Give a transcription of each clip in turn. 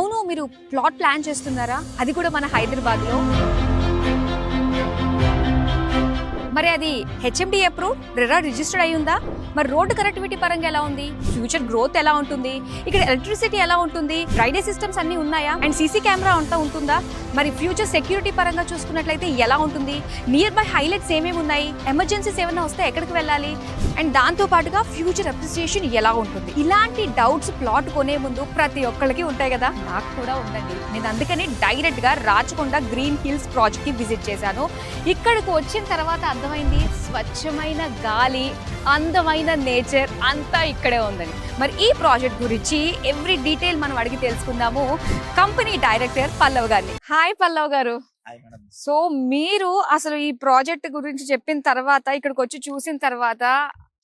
అవును, మీరు plot plan చేస్తున్నారా? అది కూడా మన హైదరాబాద్ లో. మరి అది హెచ్ఎండి అప్రూవ్, రెరా రిజిస్టర్డ్ అయి ఉందా? మరి రోడ్డు కనెక్టివిటీ పరంగా ఎలా ఉంది? ఫ్యూచర్ గ్రోత్ ఎలా ఉంటుంది? ఇక్కడ ఎలక్ట్రిసిటీ ఎలా ఉంటుంది? డ్రైనేజ్ సిస్టమ్స్ అన్ని ఉన్నాయా? అండ్ సీసీ కెమెరా అంతా ఉంటుందా? మరి ఫ్యూచర్ సెక్యూరిటీ పరంగా చూసుకున్నట్లయితే ఎలా ఉంటుంది? నియర్ బై హైలైట్స్ ఏమేమి ఉన్నాయి? ఎమర్జెన్సీస్ ఏమైనా వస్తే ఎక్కడికి వెళ్ళాలి? అండ్ దాంతో పాటుగా ఫ్యూచర్ అప్రిసియేషన్ ఎలా ఉంటుంది? ఇలాంటి డౌట్స్ ప్లాట్ కొనే ముందు ప్రతి ఒక్కరికి ఉంటాయి కదా, నాకు కూడా ఉందండి. నేను అందుకని డైరెక్ట్ గా రాచకొండ గ్రీన్ హిల్స్ ప్రాజెక్ట్ కి విజిట్ చేశాను. ఇక్కడికి వచ్చిన తర్వాత అర్థమైంది, స్వచ్ఛమైన గాలి, అందమైన నేచర్ అంతా ఇక్కడే ఉందని. మరి ఈ ప్రాజెక్ట్ గురించి ఎవ్రీ డీటెయిల్ మనం అడిగి తెలుసుకుందాము కంపెనీ డైరెక్టర్ పల్లవ్ గారిని. హాయ్ పల్లవ్ గారు. సో మీరు అసలు ఈ ప్రాజెక్ట్ గురించి చెప్పిన తర్వాత, ఇక్కడికి వచ్చి చూసిన తర్వాత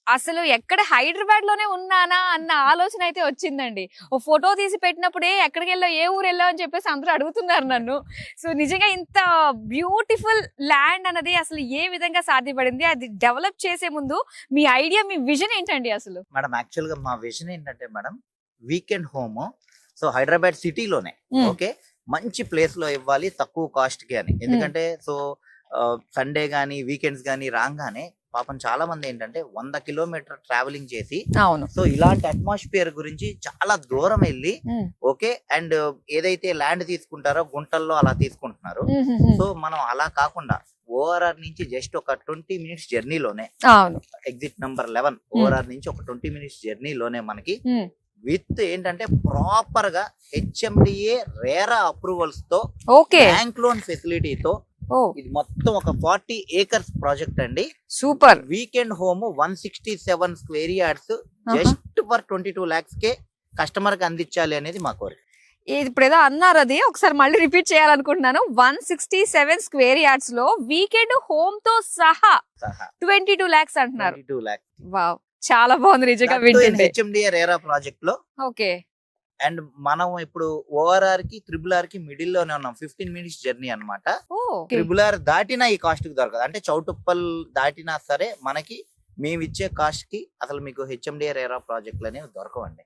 అసలు ఎక్కడ హైదరాబాద్ లోనే ఉన్నానా అన్న ఆలోచన అయితే వచ్చిందండి. ఓ ఫోటో తీసి పెట్టినప్పుడే ఎక్కడికి వెళ్ళావు, ఏ ఊరు వెళ్ళావు అని చెప్పేసి అందరూ అడుగుతున్నారు నన్ను. సో నిజంగా ఇంత బ్యూటిఫుల్ ల్యాండ్ అన్నది అసలు ఏ విధంగా సాధ్యపడింది? అది డెవలప్ చేసే ముందు మీ ఐడియా, మీ విజన్ ఏంటండి అసలు? మేడం యాక్చువల్ గా మా విజన్ ఏంటంటే madam, weekend home so Hyderabad సిటీలోనే ఓకే మంచి ప్లేస్ లో ఇవ్వాలి, తక్కువ కాస్ట్ కి అని. ఎందుకంటే సో సండే గానీ వీకెండ్స్ గానీ రాగానే పాపం చాలా మంది ఏంటంటే 100 కిలోమీటర్ ట్రావెలింగ్ చేసి, సో ఇలాంటి అట్మాస్ఫియర్ గురించి చాలా దూరం వెళ్ళి ఓకే అండ్ ఏదైతే ల్యాండ్ తీసుకుంటారో గుంటల్లో అలా తీసుకుంటున్నారు. సో మనం అలా కాకుండా ఓఆర్ఆర్ నుంచి జస్ట్ ఒక 20 మినిట్స్ జర్నీలోనే, ఎగ్జిట్ నంబర్ 11 ఓఆర్ఆర్ నుంచి ఒక 20 మినిట్స్ జర్నీలోనే మనకి విత్ ఏంటంటే ప్రాపర్ గా హెచ్ఎండిఏ రేరా అప్రూవల్స్ తో, బ్యాంక్ లోన్ ఫెసిలిటీతో, ఇది మొత్తం ఒక 40 ఏకర్స్ ప్రాజెక్ట్ అండి. Super. Weekend home 167 square yards just for 22 lakhs K customer కి అందించాలి అనేది మా కోరిక. ఇప్పుడు ఏదో అన్నారు, అది ఒకసారి మళ్ళీ రిపీట్ చేయాలనుకుంటున్నాను. 167 స్క్వేర్ యార్డ్స్ లో వీకెండ్ హోమ్ తో సహా 22 lakhs అంటున్నారు. 22 lakhs. వావ్, చాలా బాగుంది నిజంగా వింటుంటే. హెచ్ఎండిఏ రేరా ప్రాజెక్ట్ లో. ఓకే. అండ్ మనం ఇప్పుడు ఓఆర్ఆర్ కి త్రిబుల్ కి మిడిల్ లోనే ఉన్నాం. 15 మినిట్స్ జర్నీ అనమాట. త్రిబుల్ దాటినా ఈ కాస్ట్ కి దొరకదు. అంటే చౌటుప్పల్ దాటినా సరే మనకి మేము ఇచ్చే కాస్ట్ కి అసలు మీకు హెచ్ఎండిఏ రేరా ప్రాజెక్టులు అనేవి దొరకవండి.